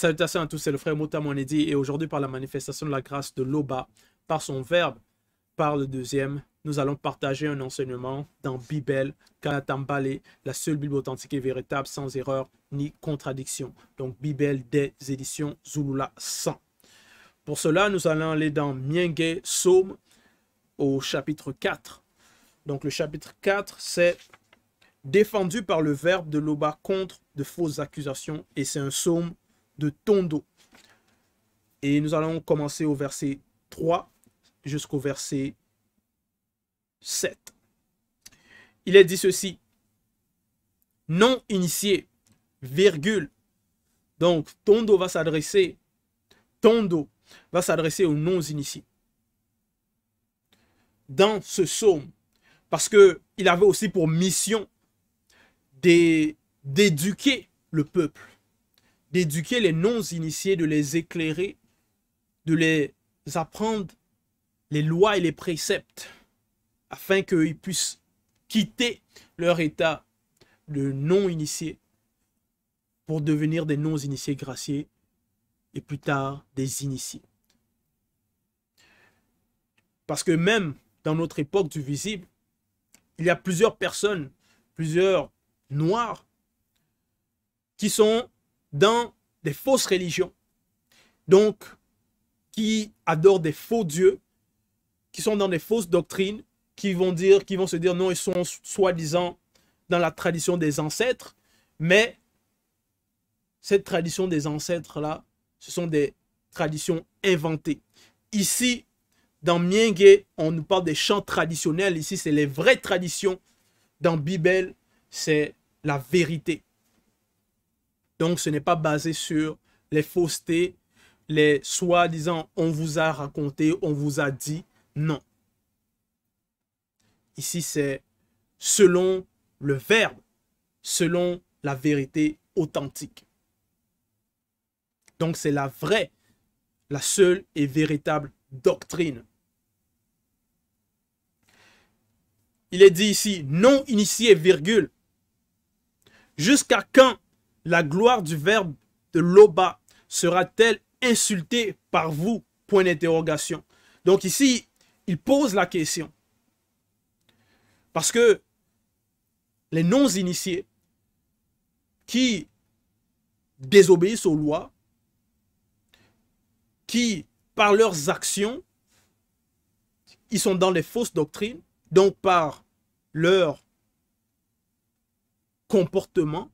Salutations à tous, c'est le frère Mota Monedi et aujourd'hui par la manifestation de la grâce de l'Oba, par son verbe, par le deuxième, nous allons partager un enseignement dans Bible, Kalatambale, la seule Bible authentique et véritable, sans erreur ni contradiction. Donc Bible des éditions Zulula 100. Pour cela, nous allons aller dans Mienge Psaume au chapitre 4. Donc le chapitre 4, c'est défendu par le verbe de l'Oba contre de fausses accusations et c'est un psaume de Tondo. Et nous allons commencer au verset 3 jusqu'au verset 7. Il est dit ceci: non initié, virgule. Donc Tondo va s'adresser aux non-initiés dans ce psaume, parce qu'il avait aussi pour mission d'éduquer le peuple, d'éduquer les non-initiés, de les éclairer, de les apprendre les lois et les préceptes, afin qu'ils puissent quitter leur état de non-initiés pour devenir des non-initiés graciés et plus tard des initiés. Parce que même dans notre époque du visible, il y a plusieurs personnes, plusieurs noirs, qui sont dans des fausses religions, donc qui adorent des faux dieux, qui sont dans des fausses doctrines, qui vont se dire non, ils sont soi-disant dans la tradition des ancêtres, mais cette tradition des ancêtres-là, ce sont des traditions inventées. Ici, dans Mienge, on nous parle des chants traditionnels. Ici, c'est les vraies traditions. Dans Bible, c'est la vérité. Donc, ce n'est pas basé sur les faussetés, les soi-disant on vous a raconté, on vous a dit. Non. Ici, c'est selon le verbe, selon la vérité authentique. Donc, c'est la vraie, la seule et véritable doctrine. Il est dit ici, non initié, virgule. Jusqu'à quand la gloire du verbe de l'Oba sera-t-elle insultée par vous? Point d'interrogation. Donc ici, il pose la question. Parce que les non-initiés qui désobéissent aux lois, qui, par leurs actions, ils sont dans les fausses doctrines, donc par leur comportement,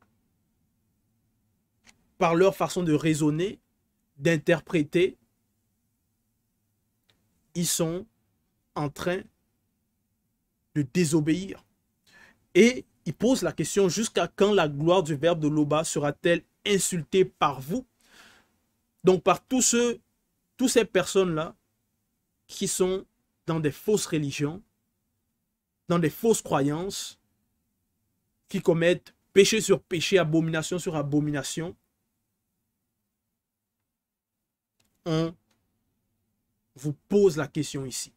par leur façon de raisonner, d'interpréter, ils sont en train de désobéir. Et il pose la question, jusqu'à quand la gloire du verbe de l'Oba sera-t-elle insultée par vous? Donc par toutes ces personnes-là qui sont dans des fausses religions, dans des fausses croyances, qui commettent péché sur péché, abomination sur abomination, on vous pose la question ici.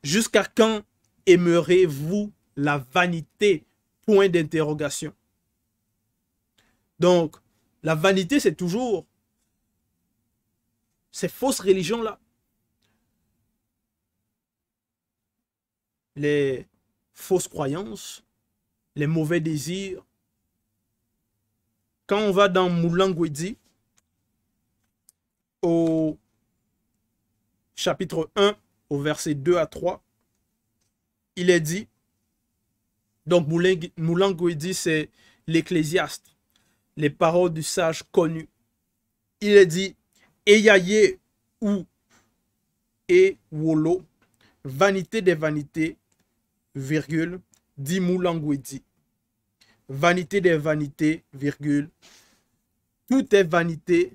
Jusqu'à quand aimerez-vous la vanité? Point d'interrogation. Donc, la vanité, c'est toujours ces fausses religions-là. Les fausses croyances, les mauvais désirs. Quand on va dans Moulangwedi, au chapitre 1, au verset 2 à 3, il est dit, donc Moulangwedi, c'est l'Ecclésiaste, les paroles du sage connu. Il est dit, Eyaye ou Ewolo, vanité des vanités, virgule, dit Moulangwedi. Vanité des vanités, virgule, tout est vanité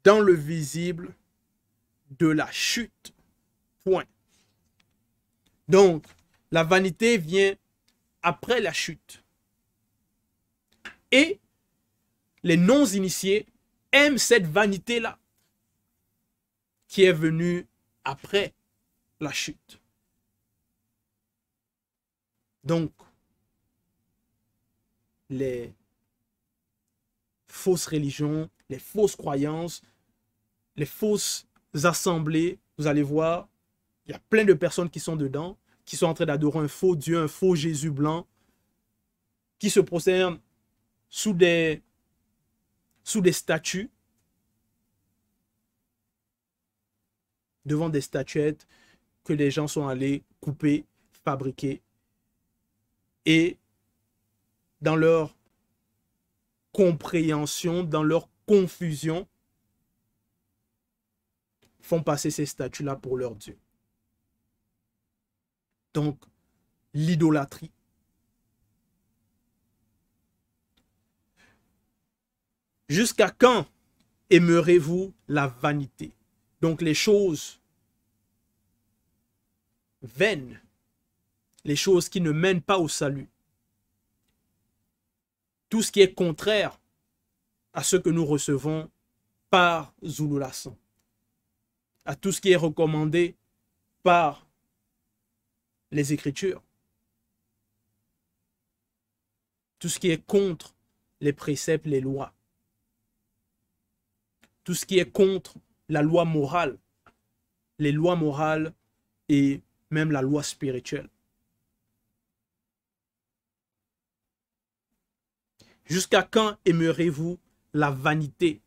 dans le visible de la chute. Point. Donc, la vanité vient après la chute. Et les non-initiés aiment cette vanité-là qui est venue après la chute. Donc, les fausses religions, les fausses croyances, les fausses assemblées. Vous allez voir, il y a plein de personnes qui sont dedans, qui sont en train d'adorer un faux Dieu, un faux Jésus blanc, qui se prosternent sous des statues, devant des statuettes que les gens sont allés couper, fabriquer. Et dans leur compréhension, dans leur confusion, font passer ces statues-là pour leur Dieu. Donc, l'idolâtrie. Jusqu'à quand aimerez-vous la vanité? Donc, les choses vaines, les choses qui ne mènent pas au salut. Tout ce qui est contraire à ce que nous recevons par Zululassan, à tout ce qui est recommandé par les Écritures, tout ce qui est contre les préceptes, les lois, tout ce qui est contre la loi morale, les lois morales et même la loi spirituelle. Jusqu'à quand aimerez-vous la vanité?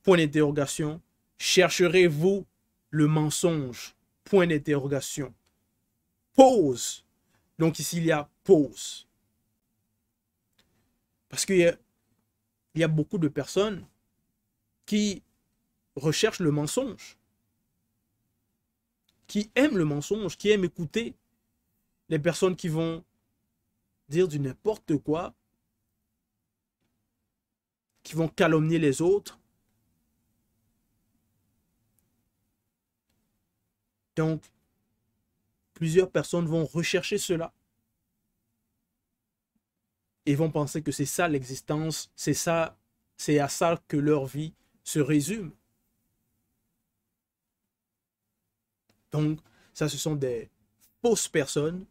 Point d'interrogation. Chercherez-vous le mensonge? Point d'interrogation. Pause. Donc ici, il y a pause. Parce qu'il y a beaucoup de personnes qui recherchent le mensonge, qui aiment le mensonge, qui aiment écouter les personnes qui vont dire du n'importe quoi, qui vont calomnier les autres. Donc, plusieurs personnes vont rechercher cela et vont penser que c'est ça l'existence, c'est ça, c'est à ça que leur vie se résume. Donc, ça, ce sont des fausses personnes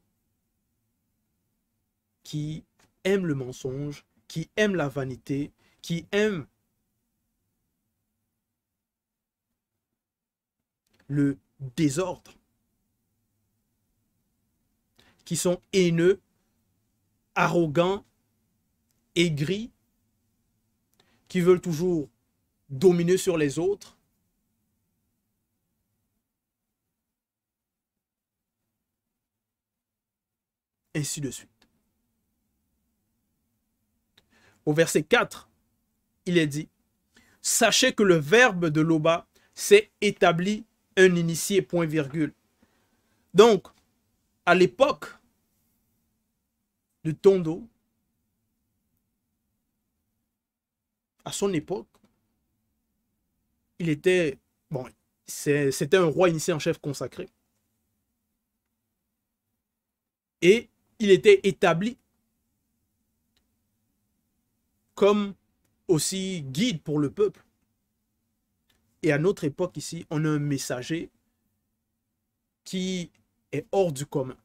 qui aiment le mensonge, qui aiment la vanité, qui aiment le désordre, qui sont haineux, arrogants, aigris, qui veulent toujours dominer sur les autres. Ainsi de suite. Au verset 4, il est dit, « Sachez que le verbe de Loba s'est établi un initié, point virgule. » Donc, à l'époque de Tondo, à son époque, il était, bon, c'était un roi initié en chef consacré. Et il était établi comme aussi guide pour le peuple. Et à notre époque ici, on a un messager qui est hors du commun,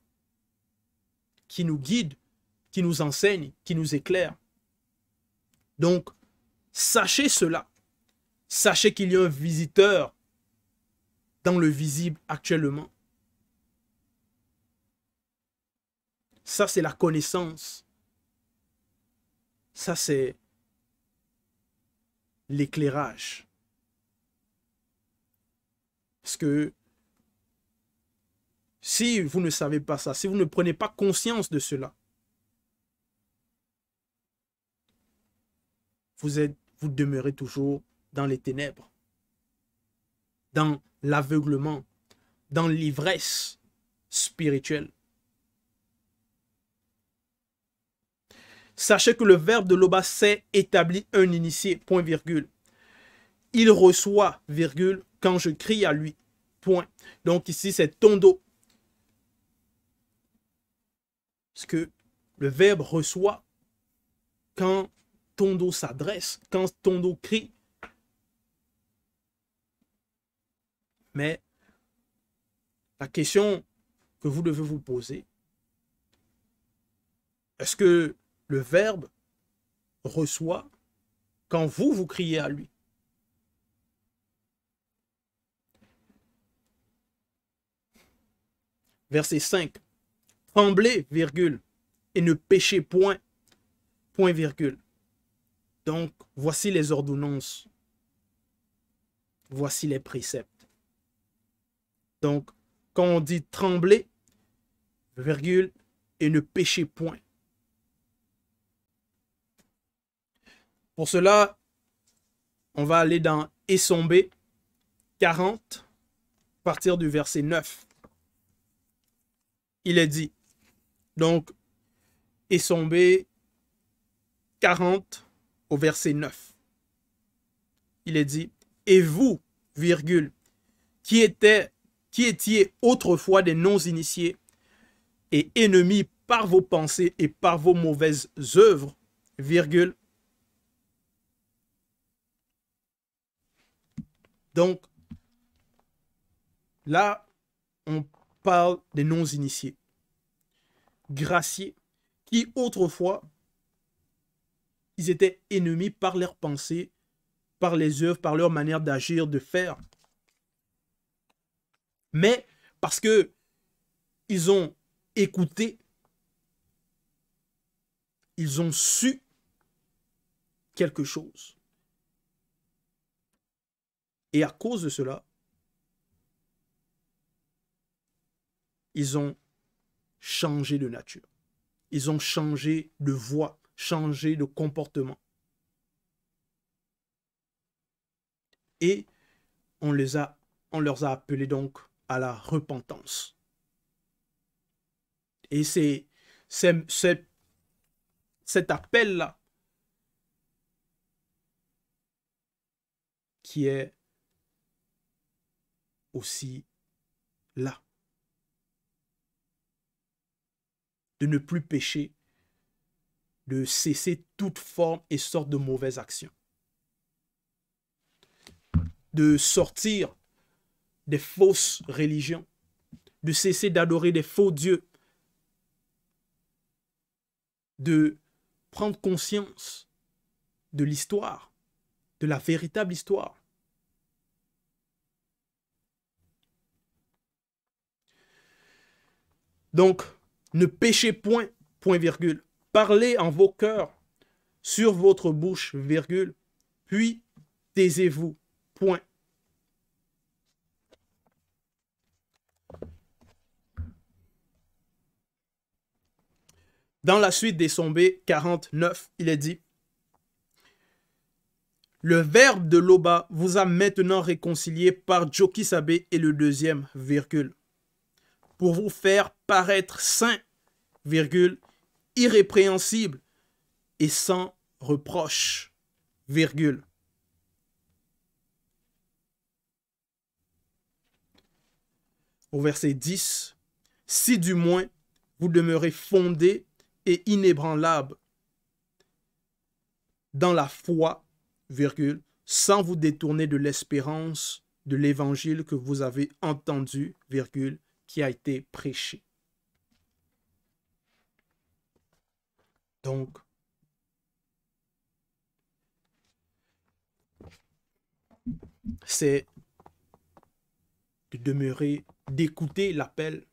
qui nous guide, qui nous enseigne, qui nous éclaire. Donc, sachez cela. Sachez qu'il y a un visiteur dans le visible actuellement. Ça, c'est la connaissance. Ça, c'est l'éclairage. Parce que si vous ne savez pas ça, si vous ne prenez pas conscience de cela, vous demeurez toujours dans les ténèbres, dans l'aveuglement, dans l'ivresse spirituelle. Sachez que le verbe de Loba s'est établi un initié, point virgule. Il reçoit, virgule, quand je crie à lui, point. Donc ici, c'est Tondo. Parce que le verbe reçoit quand Tondo s'adresse, quand Tondo crie. Mais la question que vous devez vous poser, est-ce que le verbe reçoit quand vous, vous criez à lui. Verset 5. Tremblez, virgule, et ne péchez point, point, virgule. Donc, voici les ordonnances. Voici les préceptes. Donc, quand on dit trembler, virgule, et ne péchez point. Pour cela, on va aller dans Essombé 40, à partir du verset 9. Il est dit, donc, Essombé 40 au verset 9. Il est dit, et vous, virgule, qui étiez autrefois des non-initiés et ennemis par vos pensées et par vos mauvaises œuvres, virgule. Donc, là, on parle des non-initiés, graciés, qui autrefois, ils étaient ennemis par leurs pensées, par les œuvres, par leur manière d'agir, de faire. Mais parce que ils ont écouté, ils ont su quelque chose. Et à cause de cela, ils ont changé de nature. Ils ont changé de voie, changé de comportement. Et on leur a appelés donc à la repentance. Et c'est cet appel-là qui est aussi là. De ne plus pécher, de cesser toute forme et sorte de mauvaise action. De sortir des fausses religions, de cesser d'adorer des faux dieux, de prendre conscience de l'histoire, de la véritable histoire. Donc, ne péchez point, point virgule. Parlez en vos cœurs, sur votre bouche, virgule, puis taisez-vous, point. Dans la suite d'Essombé 49, il est dit, le verbe de Loba vous a maintenant réconcilié par Jokisabé et le deuxième, virgule, pour vous faire paraître saint, virgule, irrépréhensible et sans reproche, virgule. Au verset 10, si du moins vous demeurez fondés et inébranlables dans la foi, virgule, sans vous détourner de l'espérance de l'évangile que vous avez entendu, virgule, qui a été prêché. Donc, c'est de demeurer, d'écouter l'appel,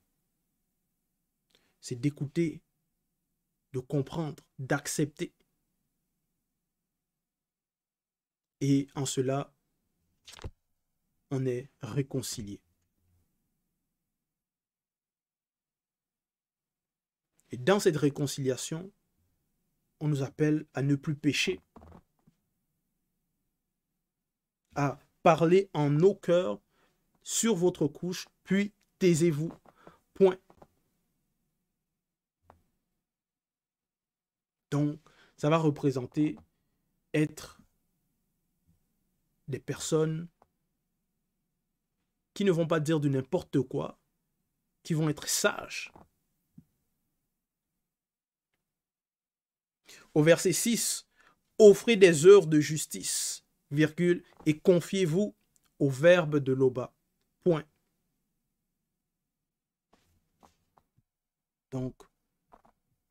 c'est d'écouter, de comprendre, d'accepter. Et en cela, on est réconcilié. Et dans cette réconciliation, on nous appelle à ne plus pécher, à parler en nos cœurs sur votre couche, puis taisez-vous. Point. Donc, ça va représenter être des personnes qui ne vont pas dire de n'importe quoi, qui vont être sages. Au verset 6, offrez des œuvres de justice, virgule, et confiez-vous au verbe de Loba. Point. Donc,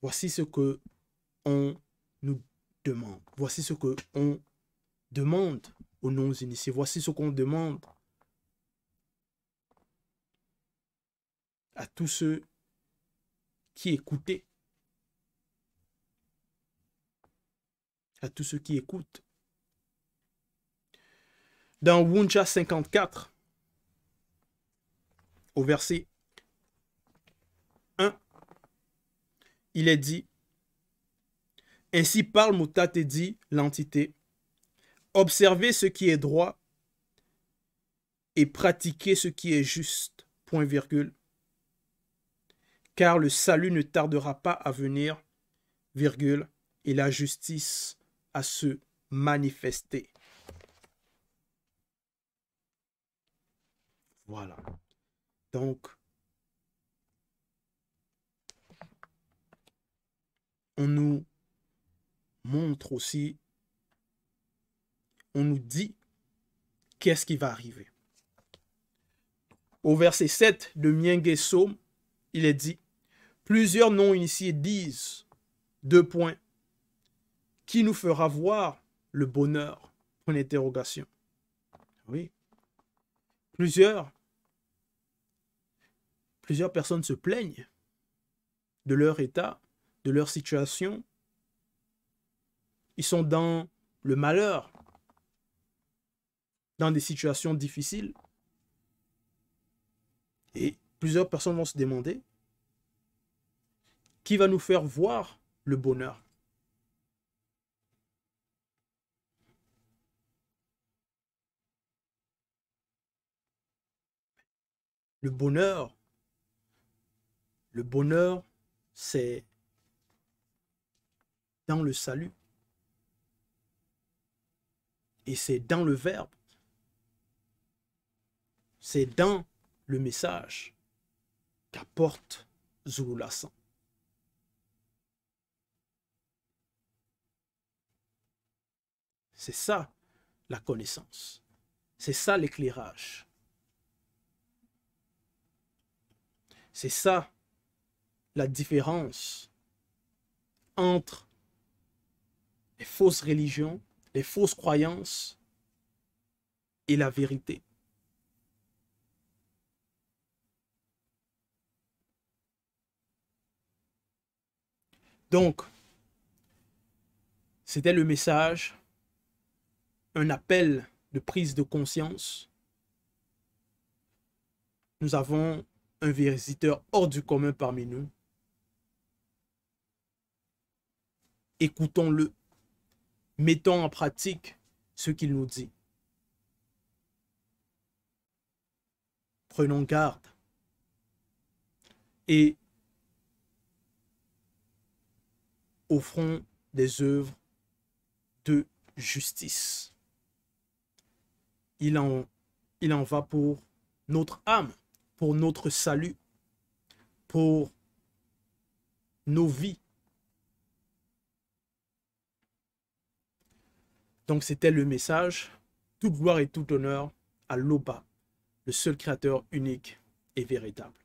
voici ce que on nous demande. Voici ce qu'on demande aux non-initiés. Voici ce qu'on demande à tous ceux qui écoutaient. À tous ceux qui écoutent. Dans Wuncha 54, au verset 1, il est dit: ainsi parle Mutat et dit l'entité, observez ce qui est droit et pratiquez ce qui est juste, point virgule, car le salut ne tardera pas à venir, virgule, et la justice à se manifester. Voilà. Donc, on nous montre aussi, on nous dit qu'est-ce qui va arriver. Au verset 7 de Mienge Psaume, il est dit: plusieurs non-initiés disent, deux points, qui nous fera voir le bonheur? Point d'interrogation. Oui. Plusieurs personnes se plaignent de leur état, de leur situation. Ils sont dans le malheur, dans des situations difficiles. Et plusieurs personnes vont se demander, qui va nous faire voir le bonheur? Le bonheur, c'est dans le salut. Et c'est dans le Verbe. C'est dans le message qu'apporte Zululassan. C'est ça la connaissance. C'est ça l'éclairage. C'est ça la différence entre les fausses religions, les fausses croyances et la vérité. Donc, c'était le message, un appel de prise de conscience. Nous avons un visiteur hors du commun parmi nous. Écoutons-le. Mettons en pratique ce qu'il nous dit. Prenons garde. Et offrons des œuvres de justice. Il en va pour notre âme, pour notre salut, pour nos vies. Donc c'était le message. Toute gloire et tout honneur à l'Oba, le seul créateur unique et véritable.